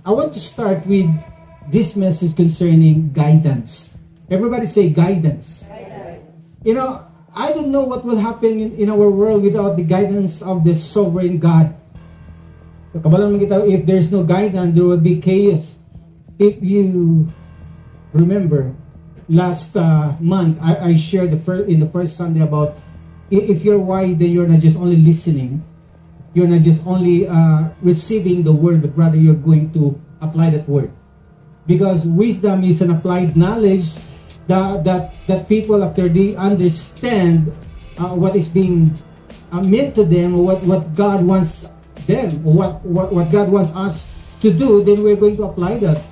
I want to start with this message concerning guidance. Everybody say guidance. Guidance. You know, I don't know what will happen in our world without the guidance of the sovereign God. If there's no guidance, there will be chaos. If you remember, last month, I shared in the first Sunday about if you're wise, then you're not just only listening. You're not just only receiving the word, but rather you're going to apply that word. Because wisdom is an applied knowledge that people, after they understand what is being meant to them, or what God wants them, or what God wants us to do, then we're going to apply that.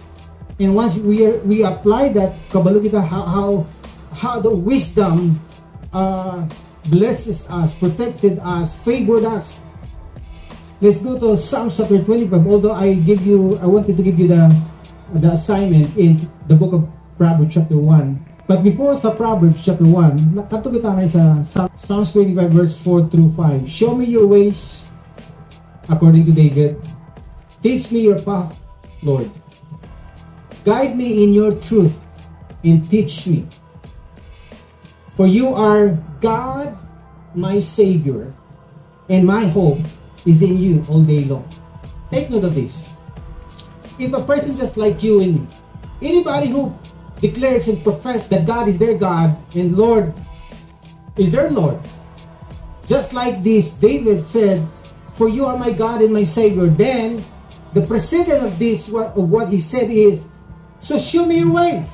And once we apply that, kabalo kita how the wisdom blesses us, protected us, favored us. Let's go to Psalm chapter 25. Although I wanted to give you the assignment in the book of Proverbs chapter 1. But before sa Proverbs chapter 1, nakato kita na sa Psalms 25 verse 4 through 5. Show me your ways, according to David. Teach me your path, Lord. Guide me in your truth and teach me. For you are God, my Savior, and my hope is in you all day long. Take note of this. If a person just like you and me, anybody who declares and professes that God is their God and Lord is their Lord, just like this, David said, for you are my God and my Savior, then the precedent of this, of what he said is, so show me your way,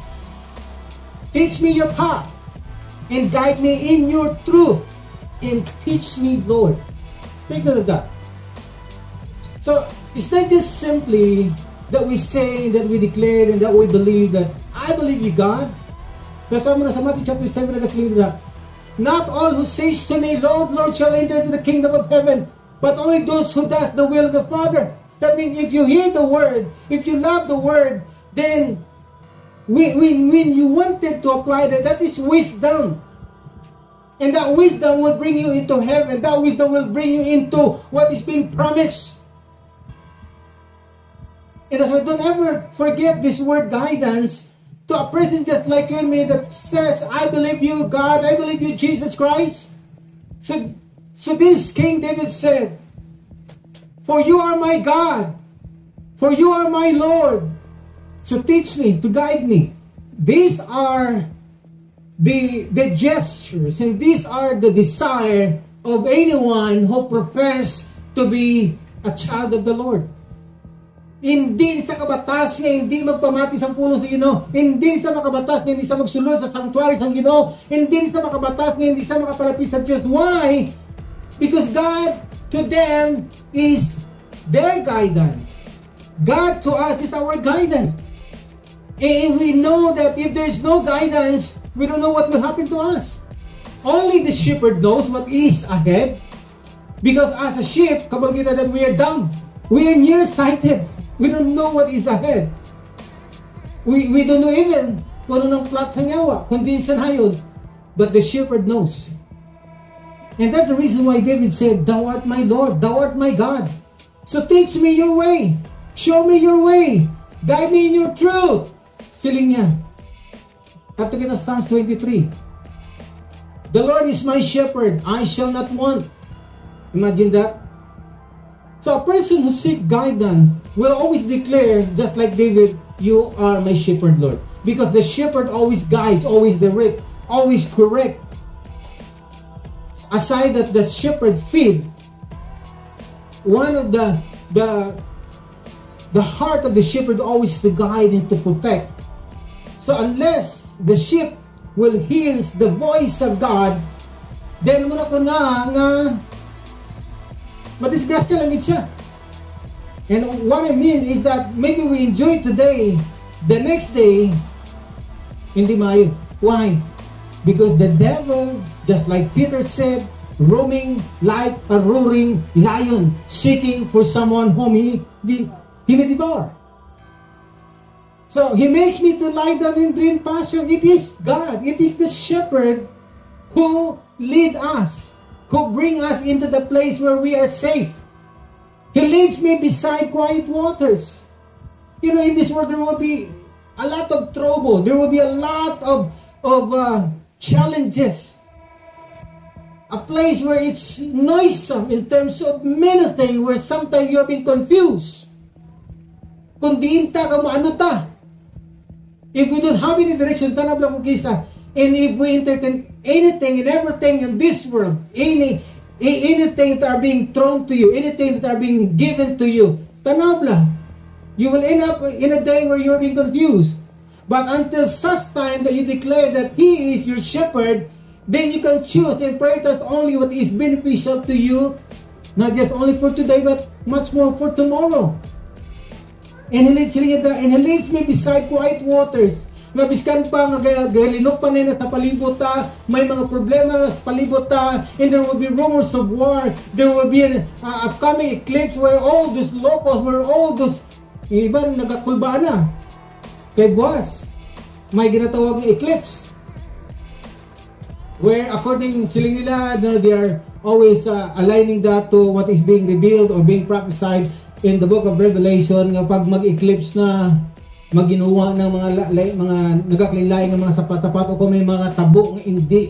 teach me your path, and guide me in your truth, and teach me, Lord. Take note of that. So it's not just simply that we say, that we declare, and that we believe that I believe you, God. That's why sa Matthew chapter 7 nagasalit na, not all who says to me, Lord, Lord, shall enter to the kingdom of heaven, but only those who does the will of the Father. That means if you hear the word, if you love the word, then when you wanted to apply that is wisdom. And that wisdom will bring you into heaven. That wisdom will bring you into what is being promised. And that's why don't ever forget this word guidance to a person just like you and me that says, I believe you, God, I believe you, Jesus Christ. So this King David said, for you are my God, for you are my Lord. So teach me, to guide me. These are the gestures, and these are the desire of anyone who profess to be a child of the Lord. Hindi sa kabatas niya, hindi magpamati sa puno sa Ginoo. Hindi sa makabatas niya, hindi sa magsulod sa sanctuary sa Ginoo. Hindi sa makabatas niya, hindi sa makapalapit sa church. Why? Because God to them is their guidance. God to us is our guidance. And we know that if there is no guidance, we don't know what will happen to us. Only the shepherd knows what is ahead. Because as a sheep, kapag kita that we are dumb, we are nearsighted. We don't know what is ahead. We don't know even kung ano ng plot sa nyawa, kundi sa hayod. But the shepherd knows. And that's the reason why David said, Thou art my Lord, Thou art my God. So teach me your way. Show me your way. Guide me in your truth. Siling niya. Kato kita Psalms 23. The Lord is my shepherd, I shall not want. Imagine that. So a person who seeks guidance will always declare, just like David, you are my shepherd, Lord. Because the shepherd always guides, always direct, always correct. Aside that the shepherd feed, one of the heart of the shepherd always to guide and to protect. So unless the sheep will hear the voice of God, then muna ko nga madisgrasya lang siya. And what I mean is that maybe we enjoy today, the next day, hindi maayo. Why? Because the devil, just like Peter said, roaming like a roaring lion, seeking for someone whom he may devour. So he makes me to lie down in green pasture. It is God. It is the shepherd who lead us, who bring us into the place where we are safe. He leads me beside quiet waters. You know, in this world, there will be a lot of trouble. There will be a lot of challenges. A place where it's noisome in terms of many things, where sometimes you have been confused. Kung diin ta, kung ano ta. If we don't have any direction, tanap lang kung kisa. And if we entertain anything and everything in this world, anything that are being thrown to you, anything that are being given to you, tanap lang. You will end up in a day where you are being confused. But until such time that you declare that He is your shepherd, then you can choose and prioritize only what is beneficial to you, not just only for today, but much more for tomorrow. And He leads me beside quiet waters. Mabiskan pa nga galinok pa nila sa palibot ta, may mga problema sa palibot ta, and there will be rumors of war. There will be an upcoming eclipse where all those locusts, where all those iban nagakulbaan na. Kay boss, may ginatawag na eclipse. Where according sila nila, they are always aligning that to what is being revealed or being prophesied in the book of Revelation. Kapag mag-eclipse na, maginuwa ng mga nagaklinlaing ng mga sapat-sapat o kung may mga tabo ng hindi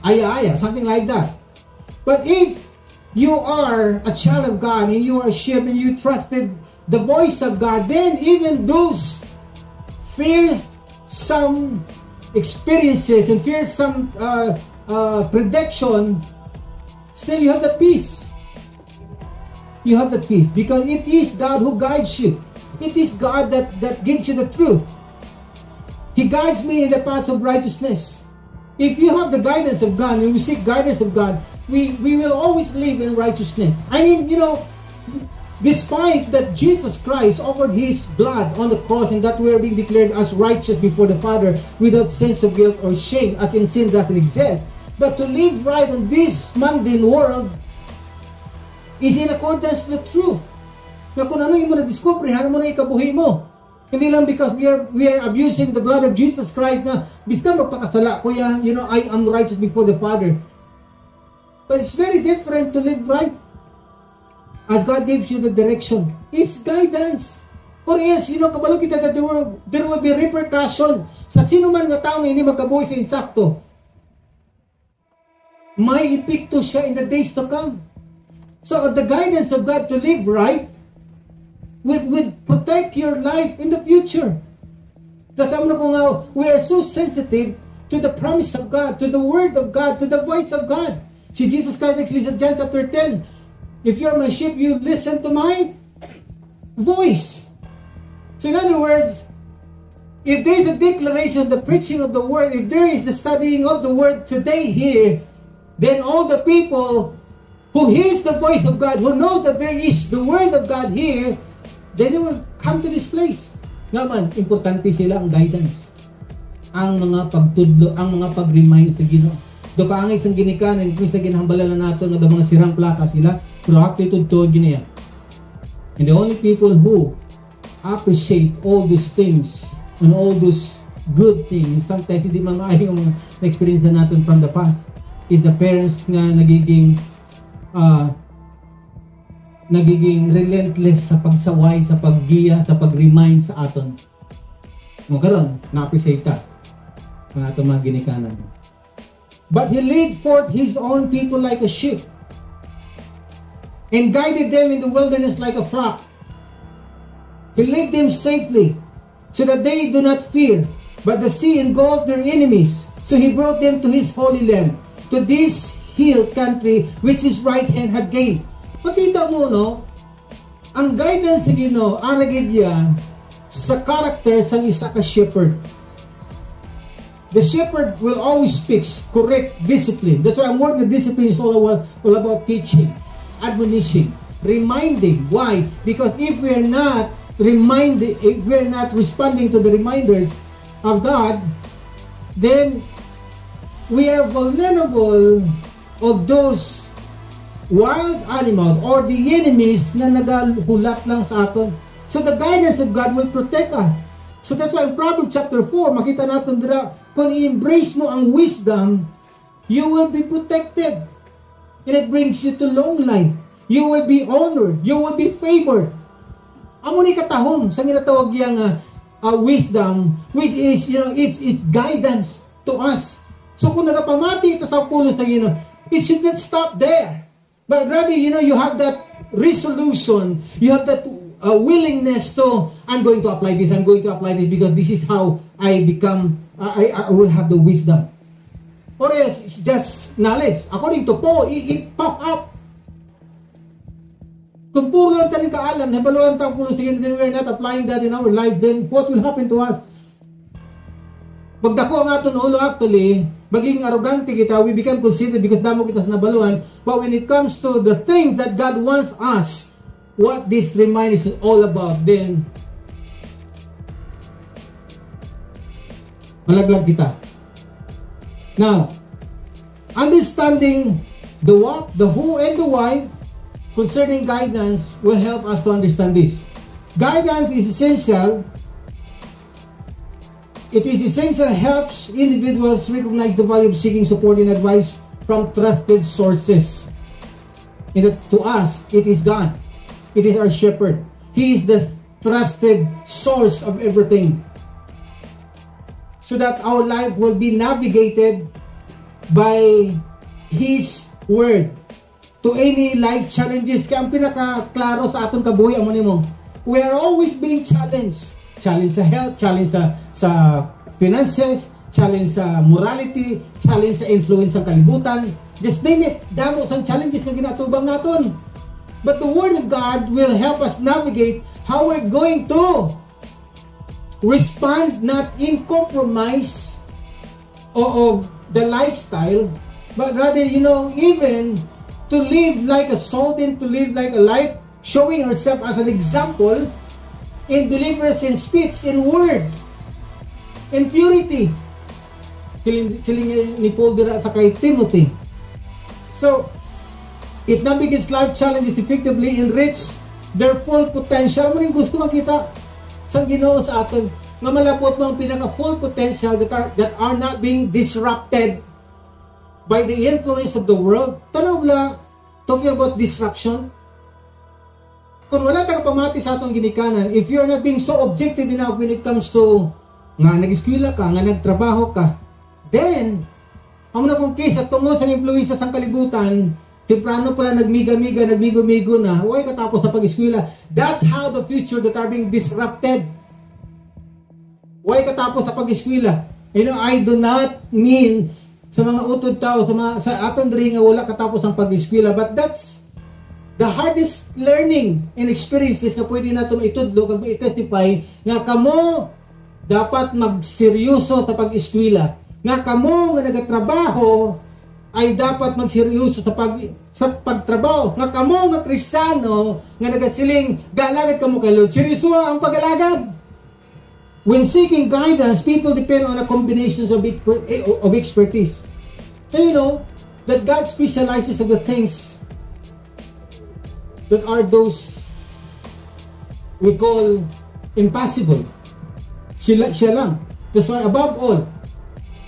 aya-aya, something like that. But if you are a child of God and you are a sheep and you trusted the voice of God, then even those fearsome experiences and fearsome prediction, still you have that peace. You have that peace because it is God who guides you. It is God that gives you the truth. He guides me in the path of righteousness. If you have the guidance of God and we seek guidance of God, we will always live in righteousness. I mean, you know, despite that Jesus Christ offered His blood on the cross and that we are being declared as righteous before the Father without sense of guilt or shame, as in sin doesn't exist, but to live right in this mundane world is in accordance to the truth. Na kung ano yung mo na-discover, ano mo na ikabuhi mo. Hindi lang because we are abusing the blood of Jesus Christ na biskan magpakasala ko yan, you know, I am righteous before the Father. But it's very different to live right. As God gives you the direction, it's guidance. Or else, you know, kabalo kita that there will be repercussion sa sino man nga tao hindi magkabuhi sa insakto. May epekto siya in the days to come. So the guidance of God to live right would protect your life in the future. That's how we are so sensitive to the promise of God, to the word of God, to the voice of God. See, Jesus Christ actually said, John chapter 10, if you are my sheep, you listen to my voice. So in other words, if there is a declaration, the preaching of the word, if there is the studying of the word today here, then all the people who hears the voice of God, who knows that there is the word of God here, then they will come to this place. Naman, importante sila ang guidance. Ang mga pagtudlo, ang mga pag-remind sa Ginoo. Do kaangay sang ginikanan, kung sa ginahambalanan nato nga mga sirang plaka sila, pero hakti tudtod giniya. And the only people who appreciate all these things and all those good things, sometimes hindi man maayo mga experience na natin from the past, is the parents nga nagiging relentless sa pagsaway, sa paggiya, sa pag-remind sa aton. Mga karon, na-appreciate ta ang atong mga ginikanan. But He led forth His own people like a sheep and guided them in the wilderness like a flock. He led them safely so that they do not fear, but the sea engulfed their enemies. So He brought them to His holy land, to this hill country which His right hand had gained. Makita mo, no? Ang guidance ni Ginoo aragid yan sa character sa isa ka shepherd. The shepherd will always speak correct discipline. That's why ang word na discipline is all about teaching, admonishing, reminding. Why? Because if we are not responding to the reminders of God, then we are vulnerable of those wild animals or the enemies na nagahulat lang sa aton. So the guidance of God will protect us. So that's why in Proverbs chapter 4, makita natin dira, kung i-embrace mo ang wisdom, you will be protected. And it brings you to long life. You will be honored. You will be favored. Amo ni katahom sa ginatawag yang wisdom, which is, it's guidance to us. So kung nagapamati ito sa pulos ng Ginoo, it should not stop there. But rather, you have that resolution, you have that willingness to, I'm going to apply this, because this is how I become, I will have the wisdom. Or else, it's just knowledge. According to Paul, it pop up. Kung puro lang tayo kaalam, nabaluan tayo pulos ng Ginoo, then we're not applying that in our life, then what will happen to us? Magdako ang aton ulo actually, maging arrogante kita, we become considered because damo kita sa nabaluan. But when it comes to the thing that God wants us, what this reminder is all about, then malaglag kita. Now, understanding the what, the who, and the why concerning guidance will help us to understand this. Guidance is essential. It is essential, helps individuals recognize the value of seeking support and advice from trusted sources. To us, it is God. It is our shepherd. He is the trusted source of everything. So that our life will be navigated by His Word. To any life challenges, kaya ang pinaka-klaro sa atong kabuhi, amo nimo, we are always being challenged. Challenge sa health, challenge sa finances, challenge sa morality, challenge sa influence ng kalibutan. Just name it. Damo sa challenges na ginatubang naton. But the Word of God will help us navigate how we're going to respond, not in compromise of the lifestyle, but rather, even to live like a salt and to live like a light, showing ourselves as an example in deliverance, in speech, in words, in purity. Siling ni Paul dira sa kay Timothy. So, it navigates life challenges effectively, enrich their full potential. Mo rin gusto makita sa Ginoo sa aton nga malapot mo ang pinaka full potential that are not being disrupted by the influence of the world. Tanaw la, talking about disruption. Kung wala tayo pamati sa atong ginikanan, if you're not being so objective enough when it comes to nga nag-eskwela ka, nga nagtrabaho ka, then, ang na kung case at tungkol sa influensya sa kalibutan, temprano pala nagmiga-miga, nagmigo-migo na, huwag katapos sa pag-eskwela. That's how the future that are being disrupted. Huwag katapos sa pag-eskwela. I do not mean sa mga utod tao, sa atong diri nga wala katapos ang pag-eskwela, but that's the hardest learning and experiences na pwede natin maitudlo kag i-testify nga kamo dapat magseryoso sa pag-eskwela. Nga kamo nga nagatrabaho ay dapat magseryoso sa pagtrabaho. Nga kamo nga Kristiyano nga nagasiling galagad kamo kay Lord. Seryoso ang pag-alagad. When seeking guidance, people depend on a combination of expertise. And that God specializes of the things that are those we call impossible. Siya lang. That's why above all,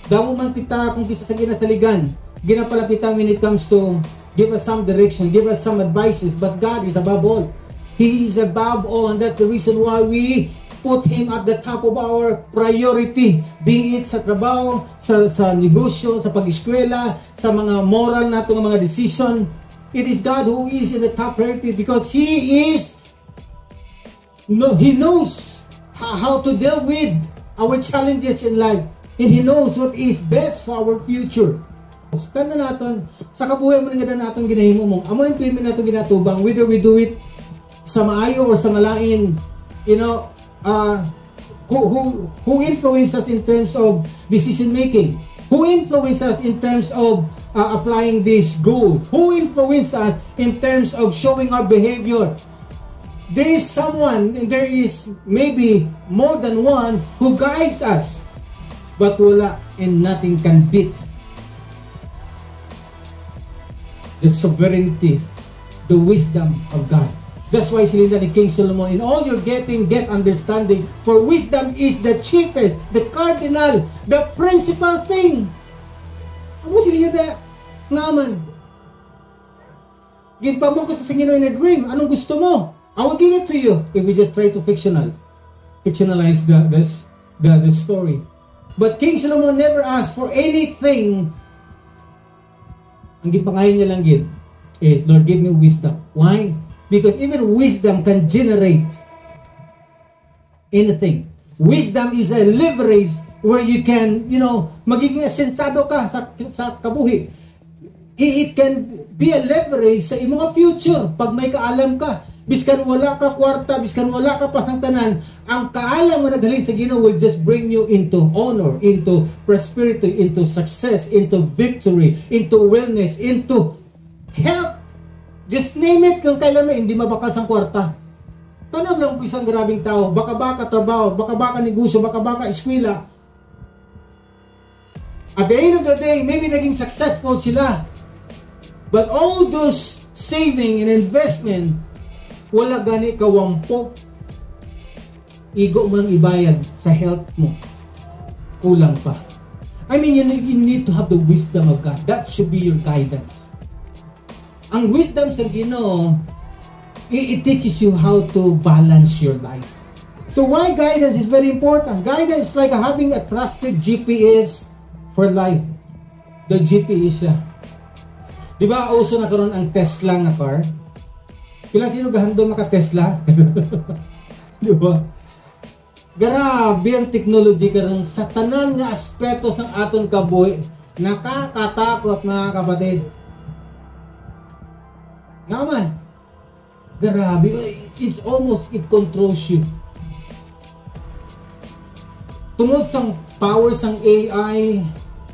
damo man kita kung kisa sa ginasaligan, ginapalapitan when it comes to give us some direction, give us some advices, but God is above all. He is above all, and that's the reason why we put Him at the top of our priority, be it sa trabaho, sa negosyo, sa pag-eskwela, sa mga moral natong mga decision. It is God who is in the top priority because He knows how to deal with our challenges in life, and He knows what is best for our future. Tanda natin, sa kabuhay mo nga natin ginahimo mo, amo rin pirmi natin ginatubang, whether we do it sa maayo or sa malain, who influence us in terms of decision making, who influence us in terms of applying this goal, who influence us in terms of showing our behavior. There is someone, and there is maybe more than one who guides us, but wala and nothing can beat the sovereignty, the wisdom of God. That's why silinda ni King Solomon, in all you're getting, get understanding, for wisdom is the chiefest, the cardinal, the principal thing. Ano silinda ngaman? ginpamong ka sa Ginoo in a dream. Anong gusto mo? I will give it to you if we just try to fictionalize the story. But King Solomon never asked for anything. Ang gipangayon niya lang gid is, Lord, give me wisdom. Why? Because even wisdom can generate anything. Wisdom is a leverage where you can, magiging sensado ka sa kabuhi. It can be a leverage sa imong future pag may kaalam ka. Biskan wala ka kwarta, biskan wala ka pasang tanan, ang kaalam mo naghalin sa Ginoo will just bring you into honor, into prosperity, into success, into victory, into wellness, into health. Just name it, kung kailan mo hindi mabakas ang kwarta. Tanong lang kung isang grabing tao, baka-baka trabaho, baka-baka negosyo, baka-baka eskwela. At the end of the day, maybe naging successful sila. But all those saving and investment, wala gani kawampo. Igo mo lang ibayad sa health mo. Kulang pa. I mean, you need to have the wisdom of God. That should be your guidance. Ang wisdom sa Ginoo, it teaches you how to balance your life. So why guidance is very important? Guidance is like having a trusted GPS for life. The GPS siya. Di ba, uso na karon ang Tesla nga car? Kailan sino gahandong maka-Tesla? Di ba? Grabe ang technology karon sa tanan nga aspeto ng aton kabuhi. Nakakatakot, mga kapatid. Naman. Grabe. It's almost, it controls you. Tungod sang power sang AI,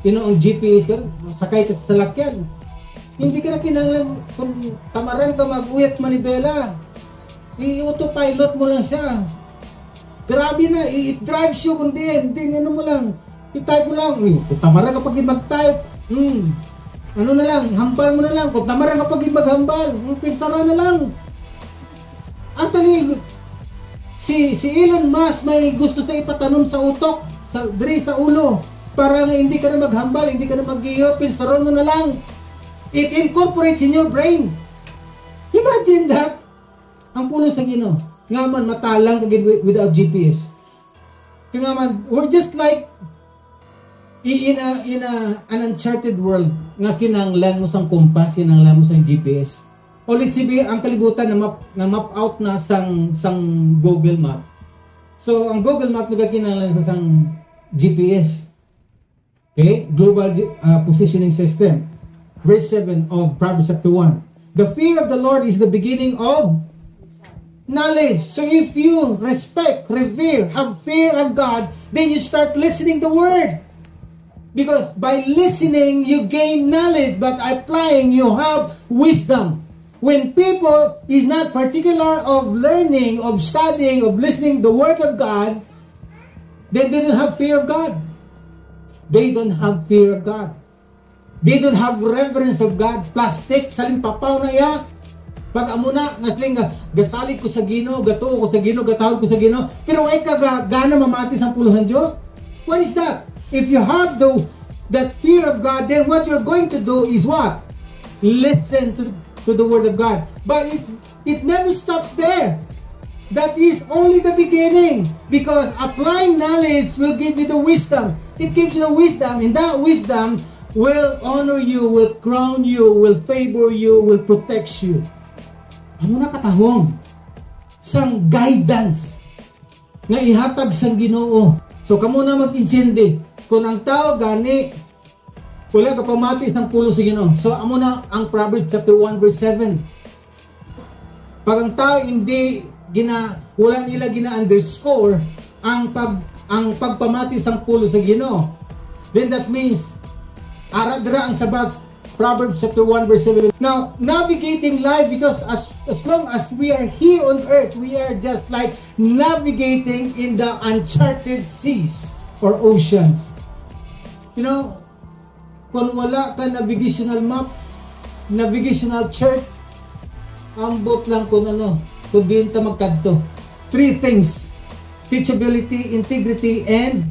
ang GPS ka, sakay ka sa salakyan. Hindi ka na kinanglan kung tamaran ka mag-uwit manibela. I-autopilot mo lang siya. Grabe na, it drives you kundi ano mo lang. I-type mo lang. Kung tamaran kapag mag-type, ano na lang, hambal mo na lang. Kung tamaran kapag maghambal, pinsara na lang. Actually, si Elon Musk may gusto sa ipatanom sa utok, sa ulo, para nga hindi ka na maghambal, hindi ka na mag-iyo, pinsaron mo na lang. It incorporates in your brain. Imagine that. Ang pulo sa Ginoo. Nga man, matalang kagid without GPS. Kaya nga man, we're just like in an uncharted world nga kinanglan mo sang compass, kinanglan mo sang GPS. O let's say, ang kalibutan na map out na sang Google Map. So, ang Google Map nagakinanglan sa sang GPS. Okay? Global Positioning System. Verse 7 of Proverbs chapter 1. The fear of the Lord is the beginning of knowledge. So if you respect, revere, have fear of God, then you start listening the word. Because by listening, you gain knowledge, but applying, you have wisdom. When people is not particular of learning, of studying, of listening the word of God, then they don't have fear of God. They don't have fear of God. They don't have reverence of God. Plastic, saling papaw na iya. Pag amuna, nga saling gasalit ko sa Ginoo, gatuo ko sa Ginoo, gatawad ko sa Ginoo. Pero ay gana mamati sa puluhan Diyos. What is that? If you have that fear of God, then what you're going to do is what? Listen to the word of God. But it never stops there. That is only the beginning. Because applying knowledge will give you the wisdom. It gives you the wisdom. And that wisdom will honor you, will crown you, will favor you, will protect you. Amo na katahong sang guidance nga ihatag sang Ginoo. So kamo na mag-insindi kung ang tao gani wala ka pamati sang pulo sa Ginoo. So amo na ang Proverbs chapter 1 verse 7. Pag ang tao hindi wala nila gina-underscore ang pagpamati sang pulo sa Ginoo, then that means aradra ang sabas, Proverbs chapter 1 verse 7. Now, navigating life, because as long as we are here on earth, we are just like navigating in the uncharted seas or oceans. Kung wala ka navigational map, navigational chart, ambot lang kung di ta magkadto. 3 things: teachability, integrity, and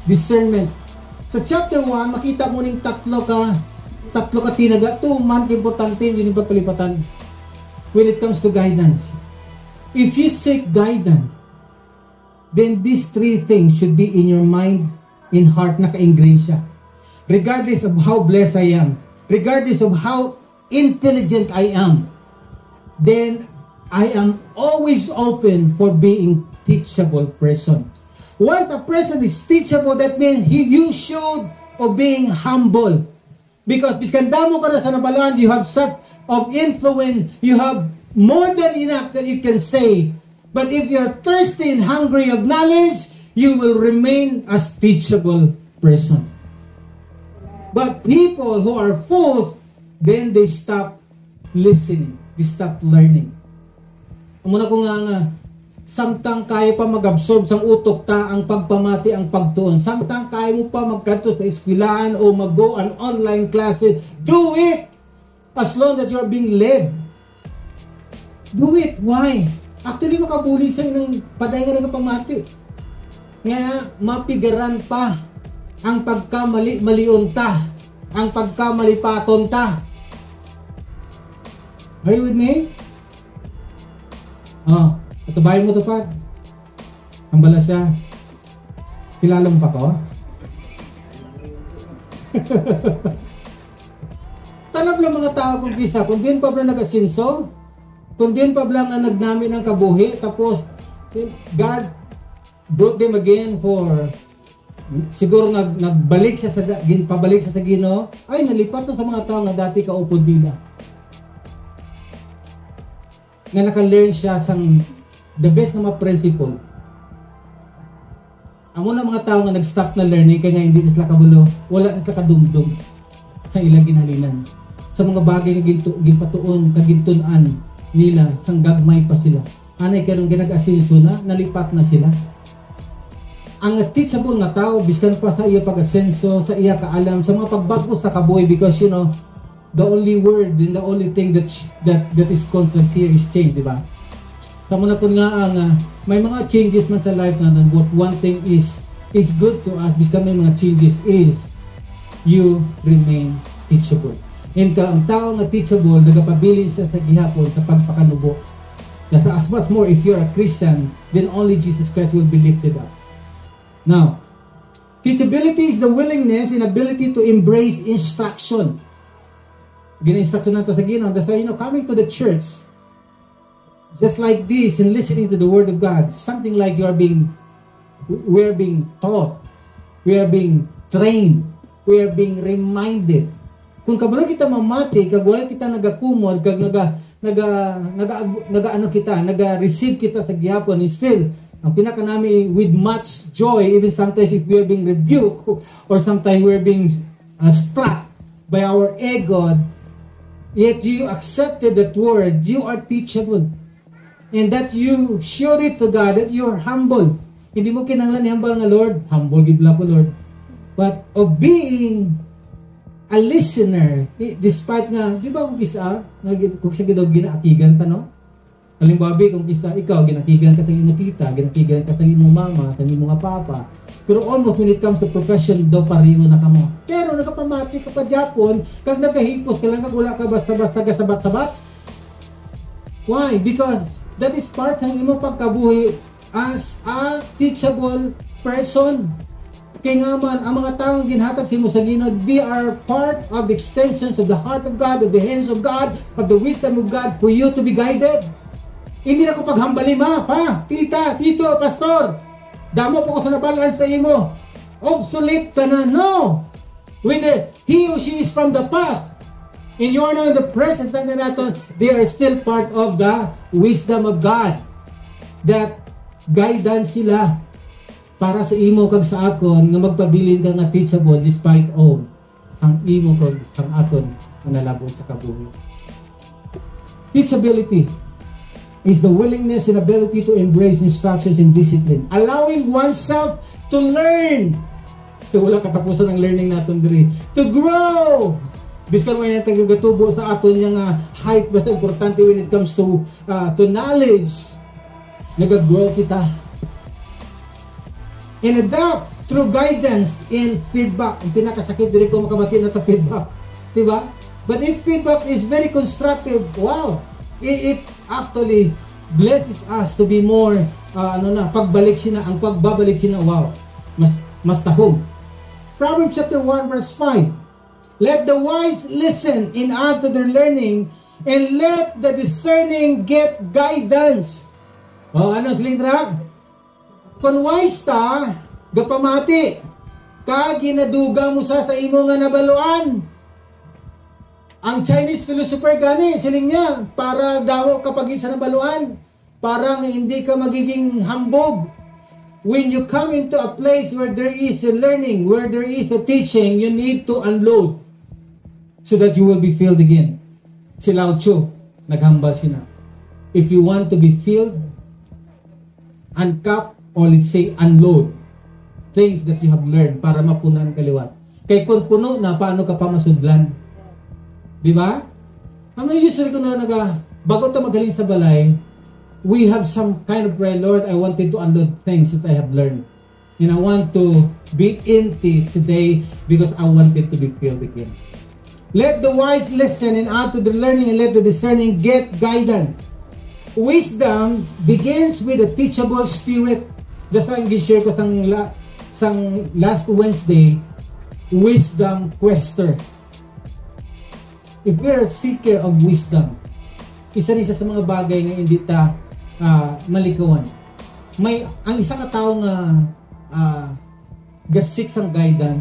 discernment. Sa chapter 1, makita mo ning tatlo ka tatlo ka tinaga, 2 month importante, yun yung pagpalipatan. When it comes to guidance. If you seek guidance, then these 3 things should be in your mind, in heart, naka-ingrain siya. Regardless of how blessed I am, regardless of how intelligent I am, then I am always open for being teachable person. Once a person is teachable, that means you should of being humble. Because biskandamo ka na sa nabalaan, you have such of influence, you have more than enough that you can say. But if you're thirsty and hungry of knowledge, you will remain as teachable person. But people who are fools, then they stop listening, they stop learning. Muna ko nga, samtang kaya pa mag-absorb sang utok ta ang pagpamati ang pagtuon. Samtang kaya mo pa magkanto sa eskwelahan o mag-go an online classes, do it! As long that you are being led. Do it. Why? Actually, makabuli sa inang padayon nga ng pamati. Nga, mapigaran pa ang pagkamali-malion ta. Ang pagkamali-paton ta. Are you with me? Oh, patubayan mo to, Pat. Ang bala siya. Kilala mo pa ko? Tanap lang mga tao kung kisa. Kung din pa ba nag-asinso, kung din pa ba nga nagnami ng kabuhi, tapos God brought them again for siguro nagbalik siya pabalik siya sa Ginoo, ay nalipat na sa mga tao nga dati kaupod nila. Nga naka-learn siya sang the best na mga principle. Amo na mga tao nga nag-stop na learning kaya nga hindi na sila kabulo, wala na sila kadumdum sa ilang ginhalinan. Sa mga bagay na ginpatuon, kagintunan nila, sang gagmay pa sila. Anay karong ginag-asenso na, nalipat na sila. Ang teachable nga tao, biskan pa sa iya pag-asenso, sa iya kaalam, sa mga pagbago sa kabuhay, because you know, the only word and the only thing that is constant here is change, di ba? Sa muna po nga ang may mga changes man sa life natin, but one thing is good to us, biskan may mga changes is you remain teachable. And ang tao nga teachable, nagapabilin siya sa gihapon sa pagpakanubo. As much more if you're a Christian, then only Jesus Christ will be lifted up. Now, teachability is the willingness and ability to embrace instruction. Gina-instruction natin sa Ginoo. That's why, coming to the church, just like this, and listening to the Word of God, something like we are being taught, we are being trained, we are being reminded. Kung kabalo kita mamati, kag wala kita nagakumod, kag naga-receive kita sa gihapon, and still, ang pinaka nami with much joy, even sometimes if we are being rebuked, or sometimes we are being struck by our ego, yet you accepted that word, you are teachable. And that you showed it to God, that you are humble. Hindi mo kinahanglan i-humble nga, Lord, humble gibla ko, Lord. But of being a listener, despite nga, di ba kung kisa gidaw ginaakigan ta, no? Halimbawa, kung kisa ikaw, ginakigan ka sa iyong tita, ginakigan ka sa iyong mama, sa iyong mga papa, pero almost when it comes to profession, daw pariho na ka mo. Pero nakapamati ka pa Japon, kag nagahipos ka lang, kag wala ka basta-basta kasabat-sabat. Why? Because that is part ng imong pagkabuhi as a teachable person. Kaya nga man, ang mga taong ginhatag sa imo sa Ginoo, they are part of the extensions of the heart of God, of the hands of God, of the wisdom of God for you to be guided. Hindi na ko paghambali pa, tita, tito, pastor. Damo po ko sa nabalaan sa imo. Obsolete ka na. No! Whether he or she is from the past, and you are now in the present na natin, they are still part of the wisdom of God. That guidance sila para sa imo kag sa akon nga magpabilin ka nga teachable despite all sang imo kag sang aton nga nalabot sa kabuhi. Teachability is the willingness and ability to embrace instructions and discipline, allowing oneself to learn. So, wala katapusan ng learning natin diri. To grow. Biskan mo yung tagagatubo sa aton yung height, basta importante when it comes to knowledge. Nag-grow kita. And adapt through guidance and feedback. Ang pinakasakit diri ko makabati na ta feedback. Diba? But if feedback is very constructive, wow, it actually blesses us to be more, pagbalik siya na, ang pagbabalik siya na, wow, mas tahong. Proverbs chapter 1 verse 5. Let the wise listen and add to their learning, and let the discerning get guidance. Ano silindra? Kung wise ta, gapamati, ka ginaduga mo sa imo nga nabaluan. Ang Chinese philosopher gani, siling niya, para daw kapag isa nabaluan, parang hindi ka magiging hambog. When you come into a place where there is a learning, where there is a teaching, you need to unload so that you will be filled again. Si Lao Tzu, naghambal siya na. If you want to be filled, uncap, or let's say unload things that you have learned para mapunan kaliwat. Kay kung puno na, paano ka pa masudlan? Diba? Ang usually ko na bago ito magaling sa balay, we have some kind of prayer, Lord, I wanted to unload things that I have learned. And I want to be empty today because I wanted to be filled again. Let the wise listen and add to the learning, and let the discerning get guidance. Wisdom begins with a teachable spirit. That's why I'm share ko sang last Wednesday, wisdom quester. If we're a seeker of wisdom, isa sa mga bagay na hindi ta malikawan. Ang isa ka tao nga gasik sang guidance,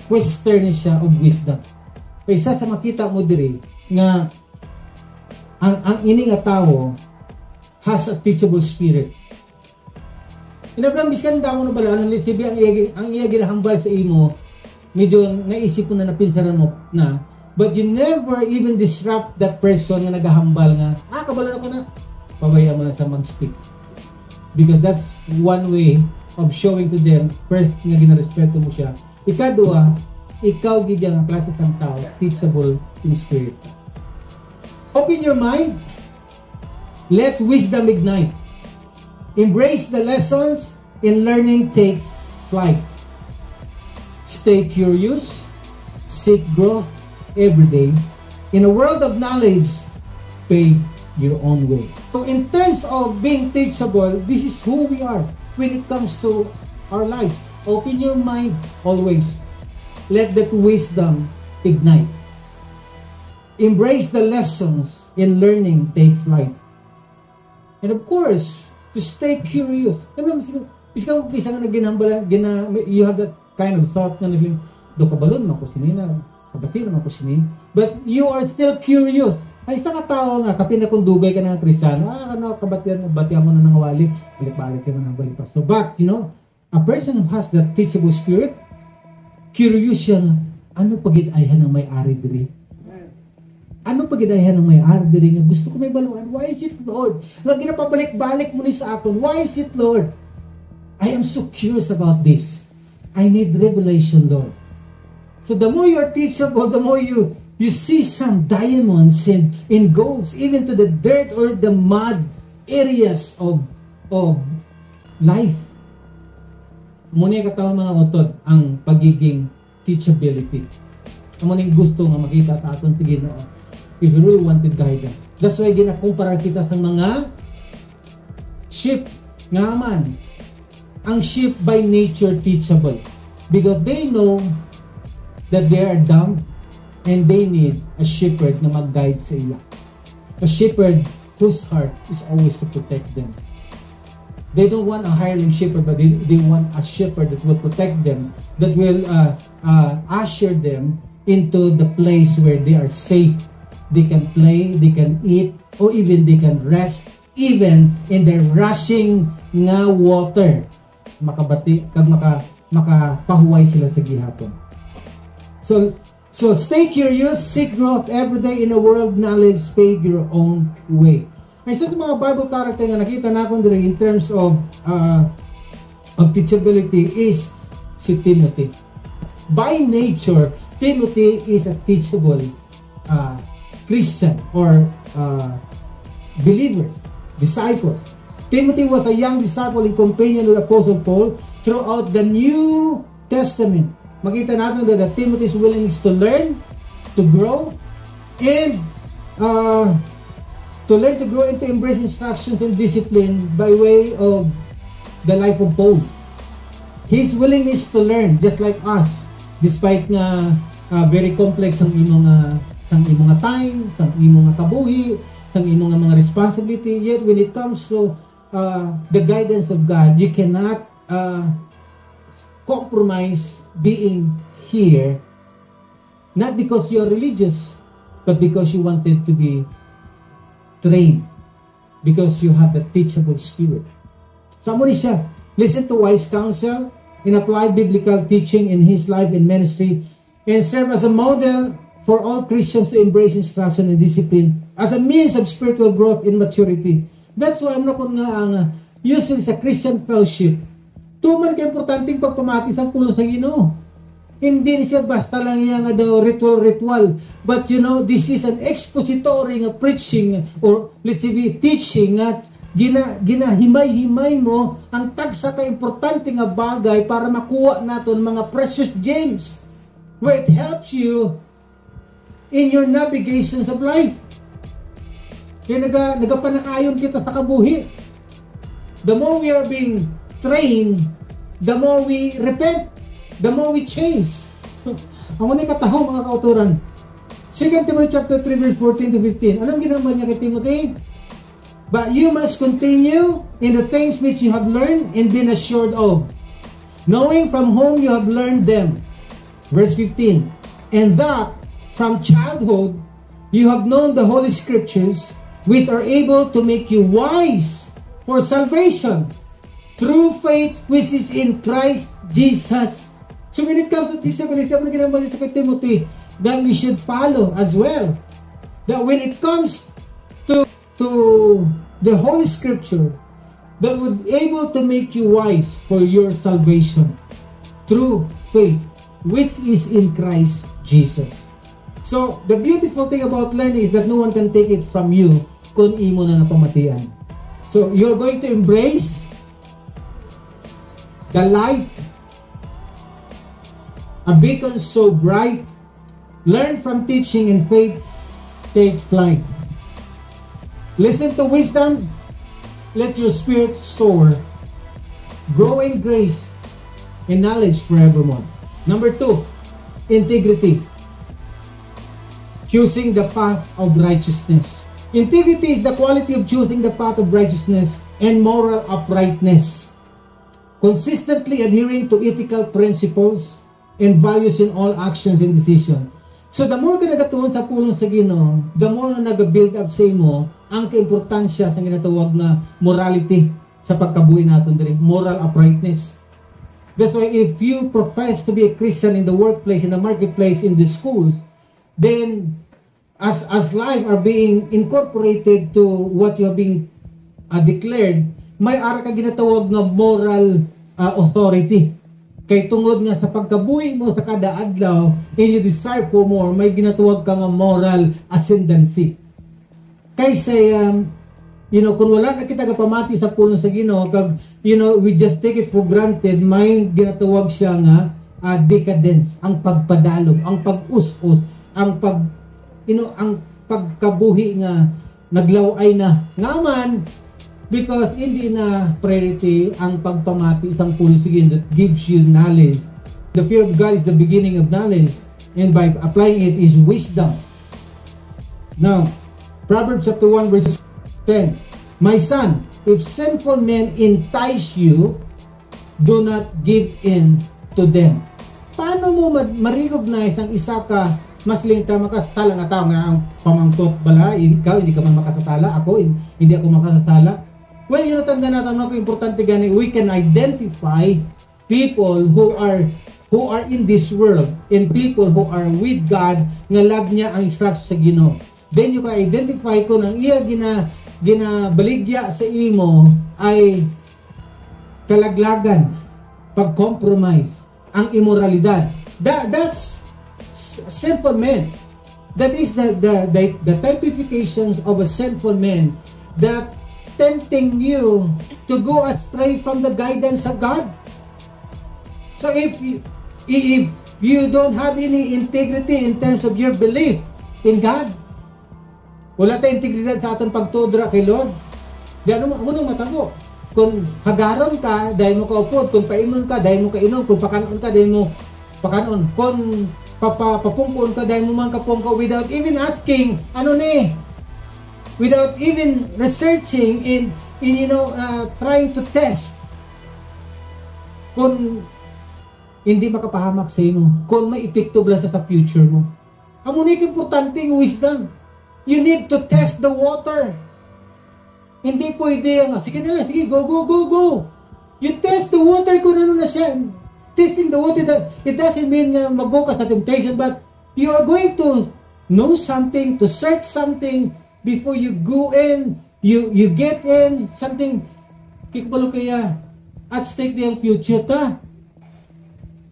quester ni siya of wisdom. Isa sa makita mo diri nga ang ini nga tao has a teachable spirit. Inablang biskan daw na bala ang lisibi ang iya ginahambal sa imo, medyo naisip ko na napinsaran mo na, but you never even disrupt that person nga nagahambal nga, kabalo na ko na, pabaya mo na sa mag-speak. Because that's one way of showing to them, first nga ginarespeto mo siya. Ikadua, ikaw gidya nga klase sang tao, teachable in spirit. Open your mind. Let wisdom ignite. Embrace the lessons in learning take flight. Stay curious. Seek growth every day. In a world of knowledge, pave your own way. So in terms of being teachable, this is who we are when it comes to our life. Open your mind always. Let that wisdom ignite. Embrace the lessons in learning take flight. And of course, to stay curious. You have that kind of thought na do kabalon man ko sinina, kabati naman ko sini. But you are still curious. Ay isa ka tao nga kapin na kung dugay ka na ng Kristiyano, kabatian mo na ng wali, balik-balik ka na ng balik pasto. But a person who has that teachable spirit, curious siya nga, ano pagid-ayhan ng may-ari diri? Ano pagidayhan ng may-ari diri nga gusto ko may baluan? Why is it, Lord? Nga ginapabalik-balik mo ni sa akon. Why is it, Lord? I am so curious about this. I need revelation, Lord. So the more you are teachable, the more you see some diamonds in golds, even to the dirt or the mud areas of life. Muna yung katawan mga utod ang pagiging teachability. Ang muna yung gusto nga makita sa aton sige noon. If you really wanted guidance. That's why ginakumpara kita sa mga sheep. Nga man, ang sheep by nature teachable. Because they know that they are dumb and they need a shepherd na mag-guide sa ila. A shepherd whose heart is always to protect them. They don't want a hireling shepherd, but they want a shepherd that will protect them, that will usher them into the place where they are safe. They can play, they can eat, or even they can rest, even in the rushing nga water. Makabati, kag makapahuway sila sa gihapon. So stay curious, seek growth every day in a world knowledge, pave your own way. Isa sa mga Bible character nga nakita natin diri in terms of teachability is si Timothy. By nature, Timothy is a teachable Christian or believer, disciple. Timothy was a young disciple and companion of the Apostle Paul throughout the New Testament. Makita natin that Timothy's willingness to learn to grow and to learn to grow and to embrace instructions and discipline by way of the life of Paul. His willingness to learn, just like us, despite nga very complex ang imong time, ang imong kabuhi, ang imong mga responsibility, yet when it comes to the guidance of God, you cannot compromise being here, not because you are religious, but because you wanted to be trained, because you have the teachable spirit. Samo ni siya, listen to wise counsel and apply biblical teaching in his life and ministry, and serve as a model for all Christians to embrace instruction and discipline as a means of spiritual growth and maturity. That's why I'm not nga ang usually sa Christian fellowship, tuman ka importanteng pagpamati sa pulo sa Ginoo. Hindi siya basta lang yung ritual, but you know, this is an expository nga preaching, or let's say teaching at ginahimay-himay mo ang tagsa ka importante nga bagay para makuha naton mga precious gems where it helps you in your navigations of life. Kaya nagapanakayon kita sa kabuhi. The more we are being trained, the more we repent, the more we change. Ang unang katahong mga kauturan. 2 Timothy chapter 3 verse 14 to 15. Anong ginawa niya kay Timothy? But you must continue in the things which you have learned and been assured of, knowing from whom you have learned them. Verse 15. And that from childhood you have known the Holy Scriptures, which are able to make you wise for salvation through faith which is in Christ Jesus. So when it comes to teachability, ano ginawa niya sa kay Timothy? That we should follow as well. That when it comes to the Holy Scripture, that would able to make you wise for your salvation through faith which is in Christ Jesus. So the beautiful thing about learning is that no one can take it from you kung imo na napamatian. So you're going to embrace the light, a beacon so bright. Learn from teaching and faith, take flight. Listen to wisdom, let your spirit soar. Grow in grace and knowledge forevermore. Number 2, integrity. Choosing the path of righteousness. Integrity is the quality of choosing the path of righteousness and moral uprightness, consistently adhering to ethical principles and values in all actions and decisions. So the more ka nagatuon sa pulong sa Ginoo, the more na nag-build up sa imo ang kaimportansya sa ginatawag na morality sa pagkabuhi natin diri, moral uprightness. That's why if you profess to be a Christian in the workplace, in the marketplace, in the schools, then as life are being incorporated to what you are being declared, may ara ka ginatawag na moral authority. Kay tungod nga sa pagkabuhi mo sa kada adlaw and you desire for more, may ginatawag ka nga moral ascendancy. Kaysa kung wala na kita kapamati sa pulong sa Ginoo, kag we just take it for granted, may ginatawag siya nga decadence, ang pagpadalog, ang pag-us-us, ang ang pagkabuhi nga naglaway na ngaman, because hindi na priority ang pagpamati isang pulong sa Ginoo that gives you knowledge. The fear of God is the beginning of knowledge, and by applying it is wisdom. Now, Proverbs chapter 1 verse 10. My son, if sinful men entice you, do not give in to them. Paano mo ma-recognize ang isa ka mas linta makasasala nga tao nga ang pamangkot bala, ikaw hindi ka man makasasala, ako hindi ako makasasala? Well, tanda natin ako importante gani, we can identify people who are in this world and people who are with God nga love niya ang instruction sa Ginoo. Then you can identify kung ang iya ginabaligya sa imo ay kalaglagan, pag-compromise, ang immoralidad. That's sinful men. That is the typifications of a sinful man that tempting you to go astray from the guidance of God. So if you don't have any integrity in terms of your belief in God. Wala tayong integridad sa atong pagtudra kay Lord. Di ano mo matabo. Kung hagaron ka, dahil mo kaupod. Kung paimon ka, dahil mo kainom. Kung pakanon ka, dahil mo pakanon. Kung papungkuon ka, dahil mo man kapungko without even asking, without even researching in trying to test. Kung hindi makapahamak sa imo, kung may epekto bala sa future mo. Amo ni importanteng wisdom. You need to test the water. Hindi pwede sige na lang, sige, go. You test the water kung ano na siya. Testing the water, it doesn't mean mag-go ka sa temptation, but you are going to know something, to search something before you go in, you get in, something, kikabalo kaya, at stake the future ta.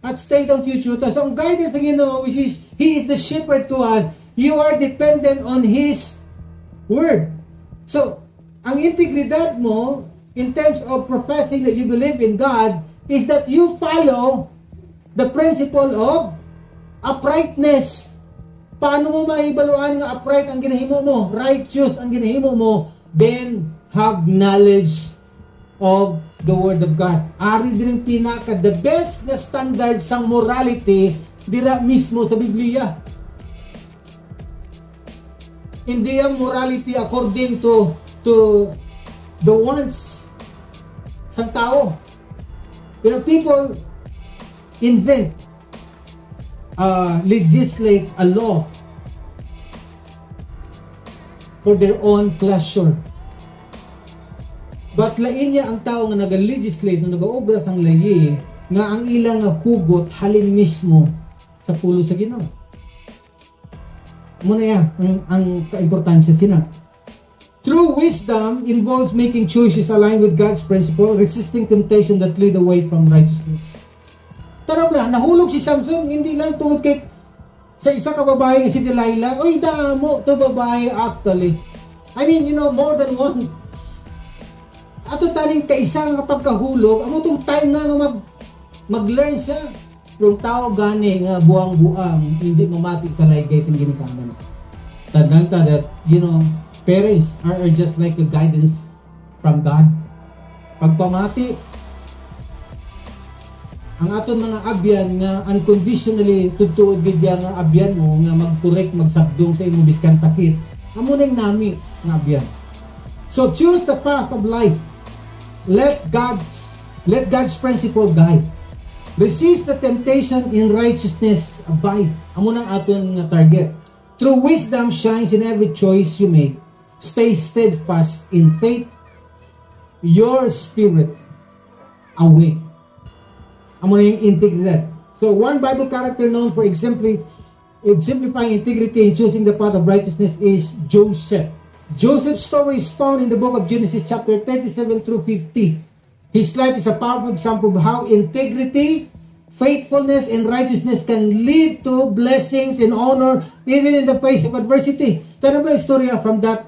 At stake the future ta. So, ang guidance ng Ginoo, which is, He is the shepherd to us, you are dependent on His Word. So, ang integridad mo, in terms of professing that you believe in God, is that you follow the principle of uprightness. Paano mo maibaluan nga upright ang ginahimo mo, righteous ang ginahimo mo, then have knowledge of the Word of God. Ari din pinaka, the best nga standard sang morality, dira mismo sa Biblia. Hindi ang morality according to the wants sang tao. Pero people invent, legislate a law for their own pleasure. But lain niya ang tao nga nag-legislate, nag-obra sang layi, nga ang ilang hugot halin mismo sa pulo sa Ginoo. Muna yan, ang kaimportansya sina. True wisdom involves making choices aligned with God's principle, resisting temptation that lead away from righteousness. Tarap na, nahulog si Samson, hindi lang tungkol kay sa isa ka babae si Delilah. Oy, damo, to babae actually. I mean, more than one. Ato taning kaisa nga pagkahulog, amo tong time na mag-learn siya. Yung tao gani nga buang-buang, hindi mamati sa laygay sa ginikanan. Tandaan ta that, parents are just like a guidance from God. Pagpamati, ang aton mga abyan nga unconditionally tutuod bigya nga abyan mo nga mag-correct, magsabdong sa imong biskan sakit. Amo ning nami nga abyan. So choose the path of life. Let God's principle guide. Resist the temptation, in righteousness abide. Amo nang aton nga target. True wisdom shines in every choice you make. Stay steadfast in faith. Your spirit awake. Amo na yung integridad. So one Bible character known for exemplifying integrity and choosing the path of righteousness is Joseph. Joseph's story is found in the book of Genesis chapter 37 through 50. His life is a powerful example of how integrity, faithfulness, and righteousness can lead to blessings and honor even in the face of adversity. Tara ba istorya from that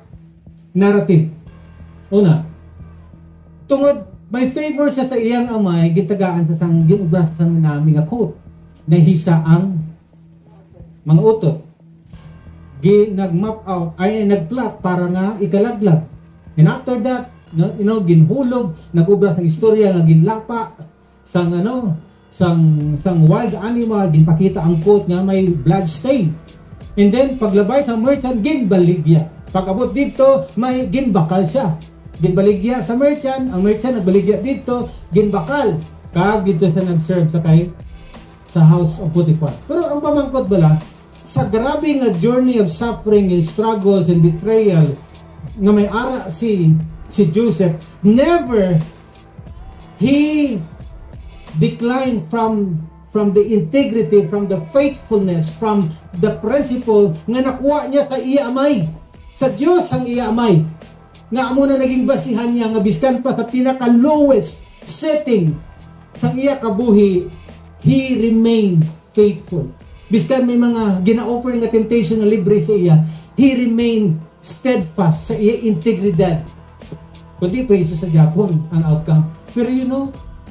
narrative? Una, tungod may favor sa iyang amay, gitagaan sa sang ginubras sa namin nga quote, nahisa ang mga utot. Nag-map out, nag-plot para nga ikalaglag. And after that, ginhulog, nag-ubra sang istorya nga ginlapa sang sang wild animal, ginpakita ang quote nga may blood stain. And then paglabay sa merchant, ginbaligya. Pag-abot dito, may ginbakal siya. Ginbaligya sa merchant, ang merchant nagbaligya dito, ginbakal. Kag dito sa nag-serve sa house of Potiphar. Pero ang pamangkot bala, sa grabe nga journey of suffering and struggles and betrayal nga may ara si Joseph, never he declined from the integrity, from the faithfulness, from the principle nga nakuha niya sa iya amay. Sa Diyos ang iya amay. Nga amo na naging basihan niya nga biskan pa sa pinaka-lowest setting sa iya kabuhi, he remained faithful. Biskan may mga gina-offer nga temptation na libre sa iya, he remained steadfast sa iya integridad. Kundi preso sa Japon ang outcome. Pero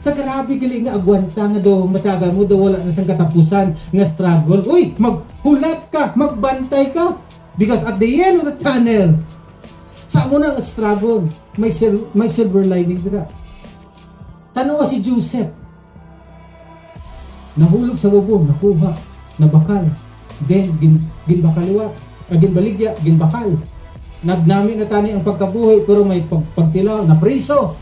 Sa grabe gali nga agwanta nga do matyaga mo do wala na sang katapusan nga struggle. Uy, maghulat ka, magbantay ka because at the end of the tunnel sa mo na struggle, may silver lining dira. Tanawa si Joseph. Nahulog sa bubong, nakuha, nabakal. Then ginbakaliwat, ginbaligya, ginbakal. Nagnami na tani ang pagkabuhay pero may pagtilaw na priso.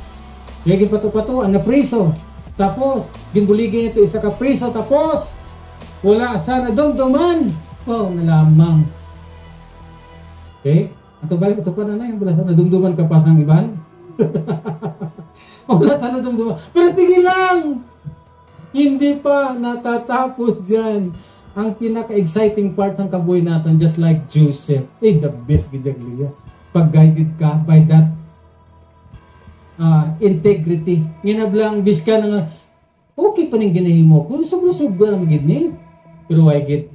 Lagi pato-pato, na priso. Tapos, ginbuligin ito isa ka priso. Tapos, wala sana dumduman. Oh, nalamang. Okay? Ato balik, ito pa na yung wala sana dumduman ka pa sa iban. Wala sana dumduman. Pero sige lang! Hindi pa natatapos dyan. Ang pinaka-exciting part ng kabuhay natin, just like Joseph. The best gijagliya. Pag-guided ka by that integrity. Nginablang biska na nga, okay pa ning ginahimo. Kung sobra-sobra na magiging, pero why get?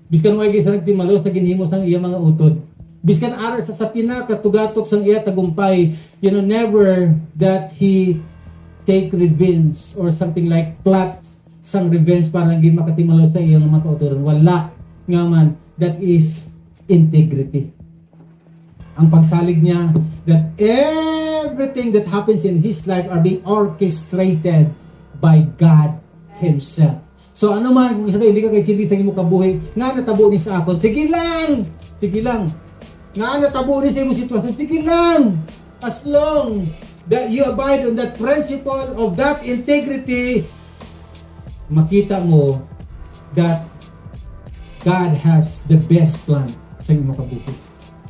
Biska na why get sa nagtimalo sa ginahimo sa iya mga utod. Biska na aral sa pinakatugatok sa iya tagumpay, never that he take revenge or something like plots sang revenge para hindi makatimalo sa iyang mga kauturan. Wala nga man, that is integrity. Ang pagsalig niya that everything that happens in his life are being orchestrated by God Himself. So ano man, kung isa tayo, hindi ka kay Chili sa imo kabuhi, nga natabo ni sa akon, sige lang! Sige lang! Nga natabo ni sa imo sitwasyon, sige lang! As long that you abide on that principle of that integrity, makita mo that God has the best plan sa imo kabuhi.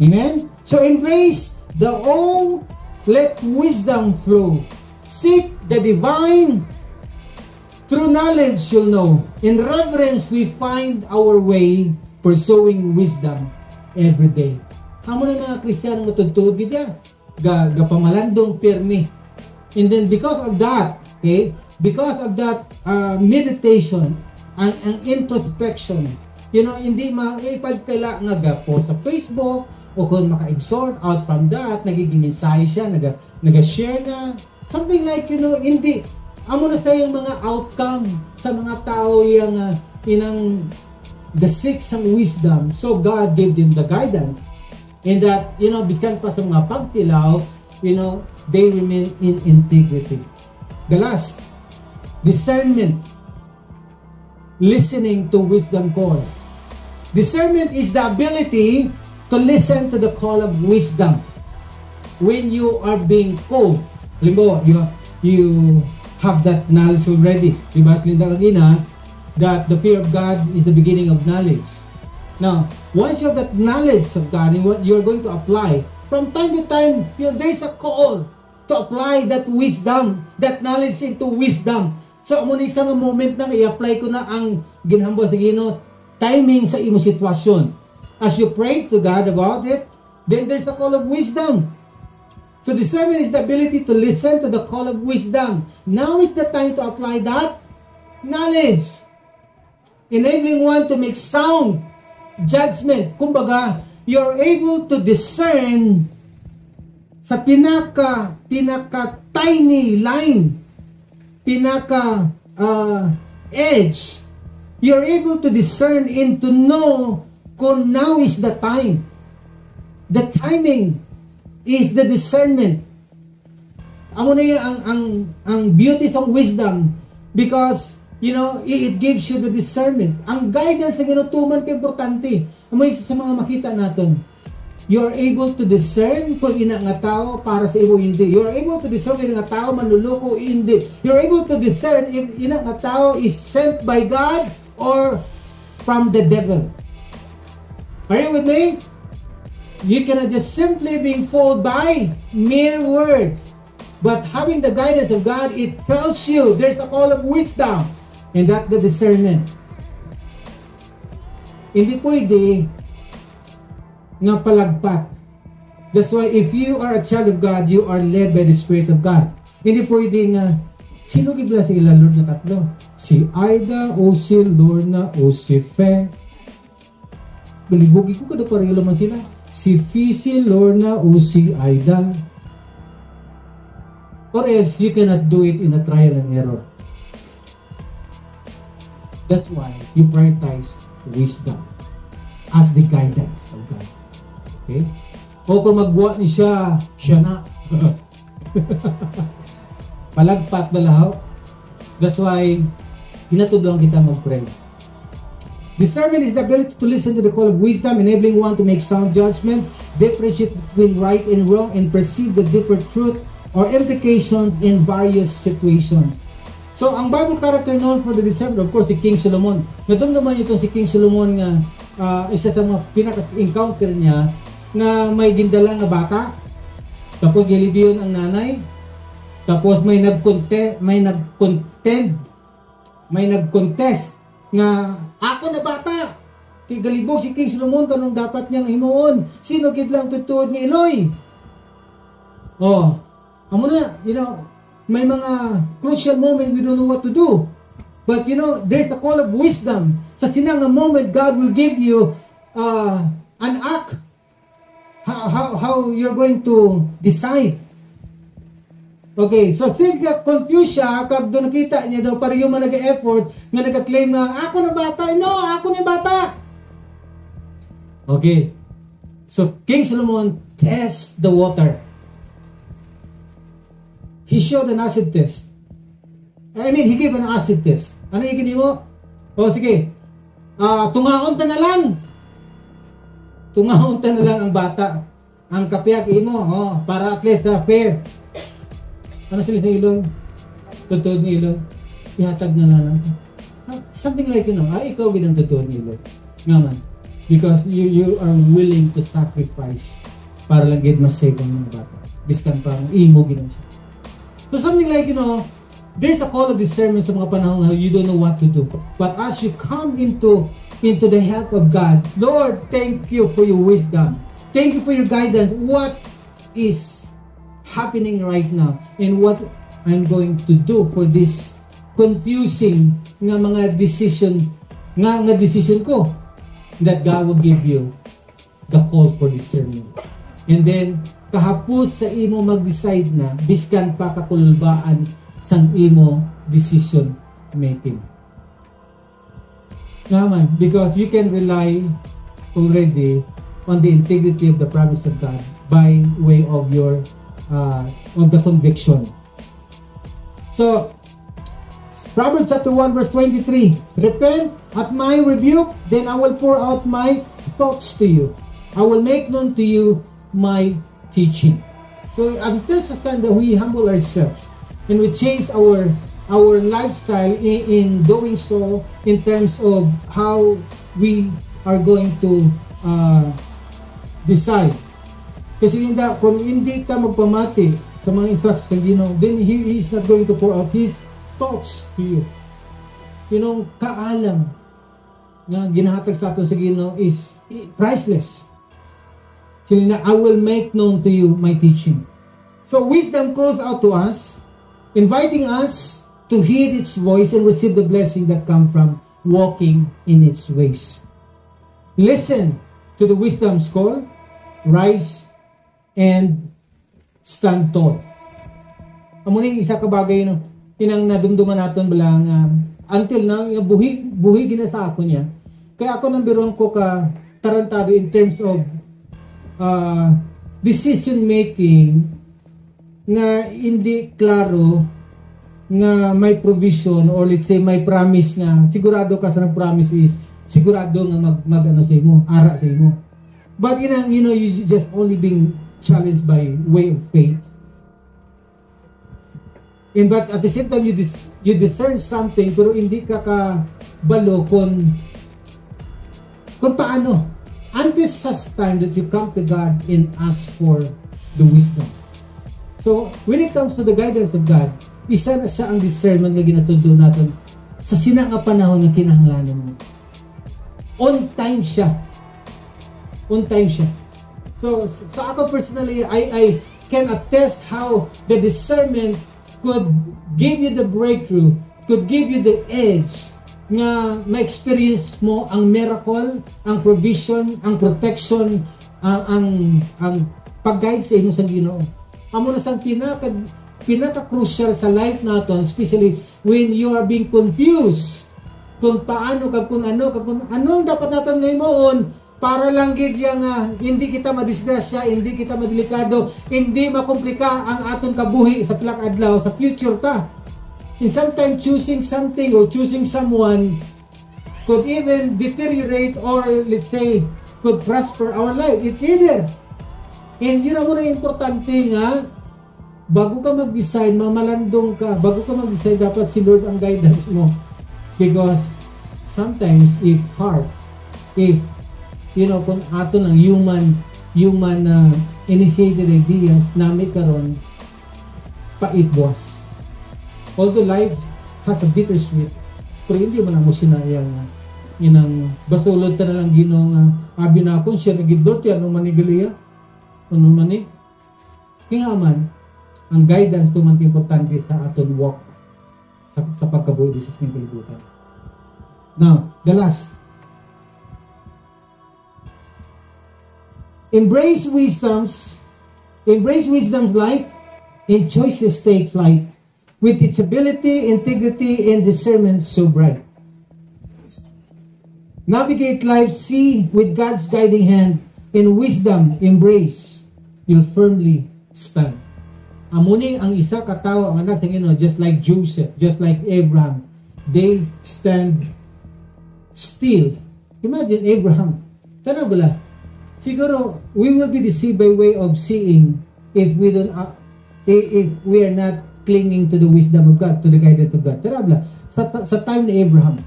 Amen? So embrace the all, let wisdom flow. Seek the divine. Through knowledge you'll know. In reverence we find our way, pursuing wisdom every day. Amo na mga Kristiyano nga tudtod gidya. Gapamalandong pirmi. And then because of that, okay, because of that meditation and introspection, hindi maipagkala nga gapo sa Facebook o kung maka-exhort out from that, nagiging mensahe siya, nag-share na, something like, hindi. Amo na sa yung mga outcome sa mga tao yung the six ng wisdom. So God gave them the guidance. And that, biskan pa sa mga pagtilaw, they remain in integrity. The last, discernment. Listening to wisdom call. Discernment is the ability to listen to the call of wisdom when you are being called. Halimbawa, you have that knowledge already. Diba, Linda kanina, that the fear of God is the beginning of knowledge. Now, once you have that knowledge of God and what you're going to apply, from time to time, there's a call to apply that wisdom, that knowledge into wisdom. So, amo ni isang moment nang i-apply ko na ang ginhambal sa Ginoo, timing sa imo sitwasyon. As you pray to God about it, then there's a call of wisdom. So discernment is the ability to listen to the call of wisdom. Now is the time to apply that knowledge. Enabling one to make sound judgment. Kumbaga, you're able to discern sa pinaka tiny line, pinaka edge. You're able to discern and to know kung now is the time. The timing is the discernment. Amo na yung ang beauty of wisdom because it gives you the discernment. Ang guidance na ginutuman kay importante. Amo isa sa mga makita naton. You are able to discern kung ina nga tao para sa imo hindi. You are able to discern kung ina nga tao manluloko hindi. You are able to discern if ina nga tao is sent by God or from the devil. Are you with me? You cannot just simply being fooled by mere words. But having the guidance of God, it tells you there's a call of wisdom. And that's the discernment. Hindi pwede nga palagpat. That's why if you are a child of God, you are led by the Spirit of God. Hindi pwede nga, sino gibla sa ila Lord na tatlo? Si Aida, o si Lorna, o si Fe. Galibugi ko kada parehilo man sila. Si Fi, si Lorna, o si Aida. Or else you cannot do it in a trial and error. That's why you prioritize wisdom as the guidance of God. Okay? O kung magbuhat ni siya na. Palagpat balahaw. That's why pinatudlang kita mag-pray. Discernment is the ability to listen to the call of wisdom, enabling one to make sound judgment, differentiate between right and wrong, and perceive the deeper truth or implications in various situations. So, ang Bible character known for the discernment, of course, si King Solomon. Nadumdaman niyo itong si King Solomon nga isa sa mga pinaka-encounter niya na may gindala nga bata, tapos gilibiyon ang nanay, tapos may nag-contest nga ako na bata kay galibog si King Solomon kanong dapat niyang himuon. Sino gid lang tutuod ni Eloy? Amo na, may mga crucial moment we don't know what to do. But there's a call of wisdom. Sa sinang moment, God will give you an act. How you're going to decide. Okay, so since confused siya, kag doon nakita niya daw, para yung nag-effort, nga nag-claim na, ako na bata, no, ako na bata. Okay, so King Solomon tests the water. He showed an acid test. He gave an acid test. Ano yung giniwo? Sige, tungaon ta na lang. Tungaon ta na lang ang bata. Ang kapiyak imo, para at least fair. Ano sila sa ilong? Tutod ni ilong. Ihatag na lang. Something like, ikaw ginang tutod ni ilong. Ngaman. Because you are willing to sacrifice para lang get mas-save ang mga bata. Biskan parang imo ginang siya. So something like, there's a call of discernment sa mga panahon na you don't know what to do. But as you come into the help of God, Lord, thank you for your wisdom. Thank you for your guidance. What is happening right now and what I'm going to do for this confusing nga mga decision ko, that God will give you the call for discernment. And then kahapos sa imo mag-decide na biskan pa kakulbaan sang imo decision making. Naman, because you can rely already on the integrity of the promise of God by way of your of the conviction. So, Proverbs chapter 1 verse 23, repent at my rebuke, then I will pour out my thoughts to you. I will make known to you my teaching. So, until sa stand that we humble ourselves and we change our lifestyle in doing so in terms of how we are going to decide. Kasi kung hindi ka magpamati sa mga instructions ng Ginoo, then He is not going to pour out His thoughts to you. Kaalam nga ginahatag sa ato sa Ginoo is priceless. Sila na, I will make known to you my teaching. So wisdom calls out to us, inviting us to hear its voice and receive the blessing that come from walking in its ways. Listen to the wisdom's call, rise and stand tall. Amo ning isa ka bagay inang nadumduman naton bilang until now buhi gina sa ako niya. Kaya ako nang biron ko ka tarantado in terms of decision making nga hindi klaro nga may provision or let's say may promise nga sigurado ka sa promise is sigurado nga mag sa imo, ara sa imo. But you just only being challenged by way of faith. But at the same time, you discern something pero hindi ka kabalo kung paano. Until such time that you come to God and ask for the wisdom. So, when it comes to the guidance of God, isa na siya ang discernment na ginatudo natin sa sinang panahon na kinahanglanan mo. On time siya. On time siya. So, sa ako personally, I can attest how the discernment could give you the breakthrough, could give you the edge nga ma-experience mo ang miracle, ang provision, ang protection, ang pag-guide sa imo sa Ginoo. Amo na sang pinaka-crucial sa life natin, especially when you are being confused kung paano, kung ano dapat natin ngayon para lang hindi kita madisgrasya, hindi kita madelikado, hindi makomplika ang atong kabuhi sa pilak adlaw, sa future ta. And sometimes choosing something or choosing someone could even deteriorate or let's say could prosper our life. It's either. And yun ang muna importante nga, bago ka mag-decide, mamalandong ka, bago ka mag-decide, dapat si Lord ang guidance mo. Because sometimes if hard, if kung ato ng human initiated ideas namin karon pait buwas. Although life has a bittersweet, pero hindi man mo sinayang inang basulod ta na lang Ginoo nga abi na akong siya nagidlot yan nung manigalia ano mani kingaman ang guidance to man importante sa aton walk sa pagkabuhi sa kalibutan. Now, the last, embrace wisdom's light, and choices take flight, with its ability, integrity, and discernment so bright. Navigate life, see with God's guiding hand, in wisdom embrace, you'll firmly stand. Amuning ang isa ka tawo ang anak ng Ginoo, just like Joseph, just like Abraham, they stand still. Imagine Abraham. Tanaw bala. Siguro, we will be deceived by way of seeing if we are not clinging to the wisdom of God, to the guidance of God. Tanaw bala. Sa time ni Abraham,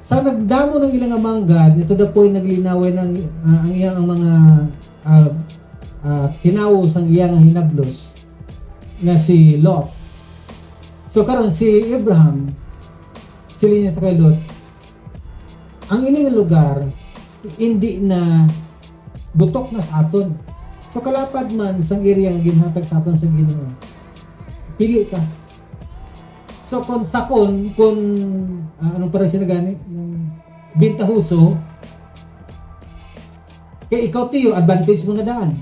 sa nagdamo ng ilang amanggad, to the point naglinaway ng ang iyang mga tinawos ang iyang hinablos nga si Lot. So karon si Abraham, sila niya sa kay Lot, ang ining lugar hindi na butok na sa aton. So kalapad man isang area nga ginhatag sa aton sa Ginoo. Pili ka. So kung anong para siya gani bintahuso kay ikaw tiyo advantage mo na daan.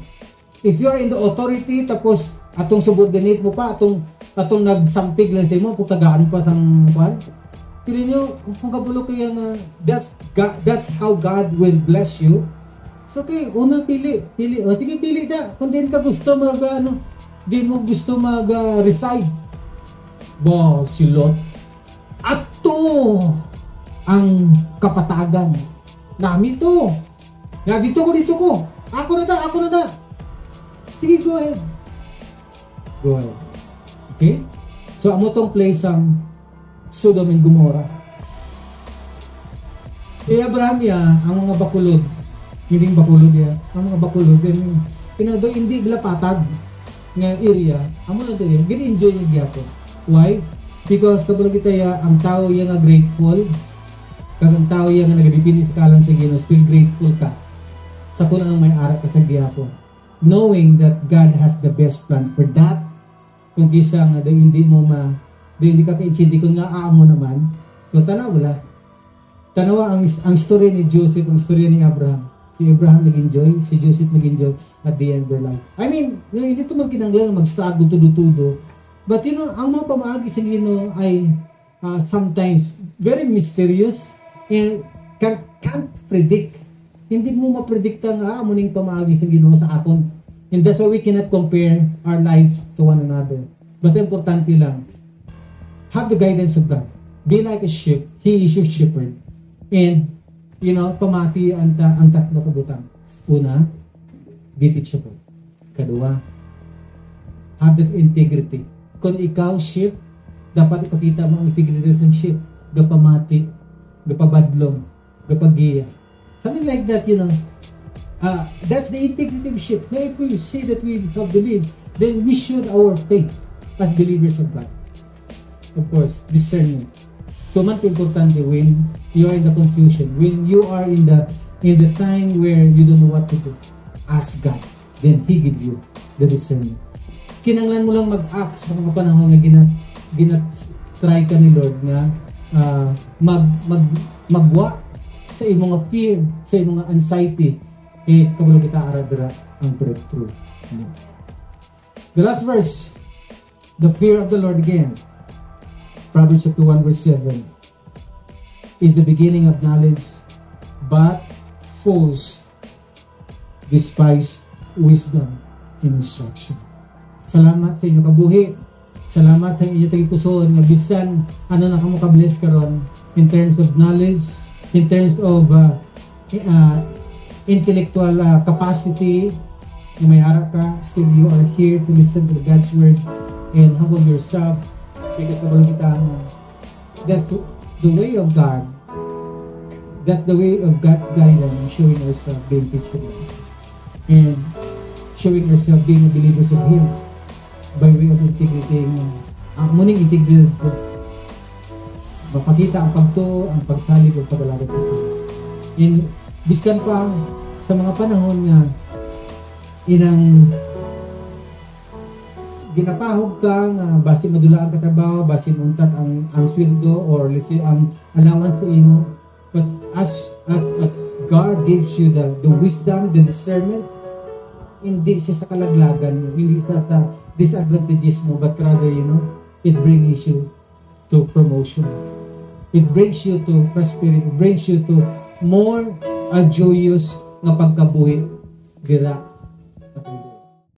If you are in the authority tapos atong subordinate mo pa atong nagsampig lang sa imo putagaan pa sang kwan. Pili nyo, kung kabulo kaya nga, that's how God will bless you. So, okay, unang pili. O, sige, pili na. Kung din ka gusto di mo gusto reside. Bo, si Lot. At to, ang kapatagan. Nami to. Na, dito ko. Ako na da. Sige, go ahead. Okay? So, amo tong place ang Sodom and Gomorrah. Abraham ang mga bakulod, hindi bakulod ang mga bakulod, hindi glapatag nga area, amo na tayo, gini-enjoy niya gyapon. Why? Because kabalo kita ang tao nga grateful, kag ang tao nga nagdipindi sa kalan sa Ginoo, still grateful ka. Sa kuno ang may ara ka sa gyapon. Knowing that God has the best plan for that, kung kisa nga hindi ka kaintindi kung nga aamo naman, so tanaw ang story ni Joseph, ang story ni Abraham. Si Abraham nag-enjoy, si Joseph nag-enjoy at the end of their life. I mean, hindi ito magkinanglan mag-struggle tudo-tudo. But ang mga pamaagi sa Ginoo ay sometimes very mysterious and can't predict. Hindi mo mapredikta nga amuning pamaagi sa Ginoo sa aton. And that's why we cannot compare our lives to one another. Basta importante lang, have the guidance of God. Be like a sheep. He is your shepherd. And, pamati ang tatlo kabutang. Una, be teachable. Kadua, have that integrity. Kung ikaw, sheep, dapat ipakita mo ang integrity ng sheep. Gapamati, gapabadlong, gapagiya. Something like that, that's the integrity of sheep. Now, if we see that we have believed, then we show our faith as believers of God. Of course, discernment. Tumat importante when you are in the confusion, when you are in the time where you don't know what to do. Ask God, then He give you the discernment. Kinanglan mo lang mag-act sa mga panahon nga gina-try ka ni Lord nga magwa sa imong fear, sa imong anxiety, kabalo kita aradra ang breakthrough. The last verse, The fear of the Lord again. Proverbs chapter 1 verse 7 is the beginning of knowledge, but fools despise wisdom and instruction. Salamat sa inyo kabuhi. Salamat sa inyo tagipusoon nga bisan ano na kamo ka-bless karon in terms of knowledge, in terms of intellectual capacity. May harap ka, still you are here to listen to God's word and humble yourself. Because that's the way of God. That's the way of God's guidance, showing yourself being faithful and showing yourself being a believers of Him by way of integrity. Ang muning integrity ko, mapakita ang pagtuo, ang pagsalig o paglalaro ko. And biskan pa sa mga panahon nga inang ginapahog ka nga basin madula ang katrabaho, basin untat ang sweldo or let's say ang allowance sa imo, but as God gives you the wisdom, the discernment, hindi siya sa kalaglagan mo, hindi siya sa disadvantages mo, but rather it brings you to promotion, it brings you to prosperity, it brings you to more joyous nga pagkabuhi dira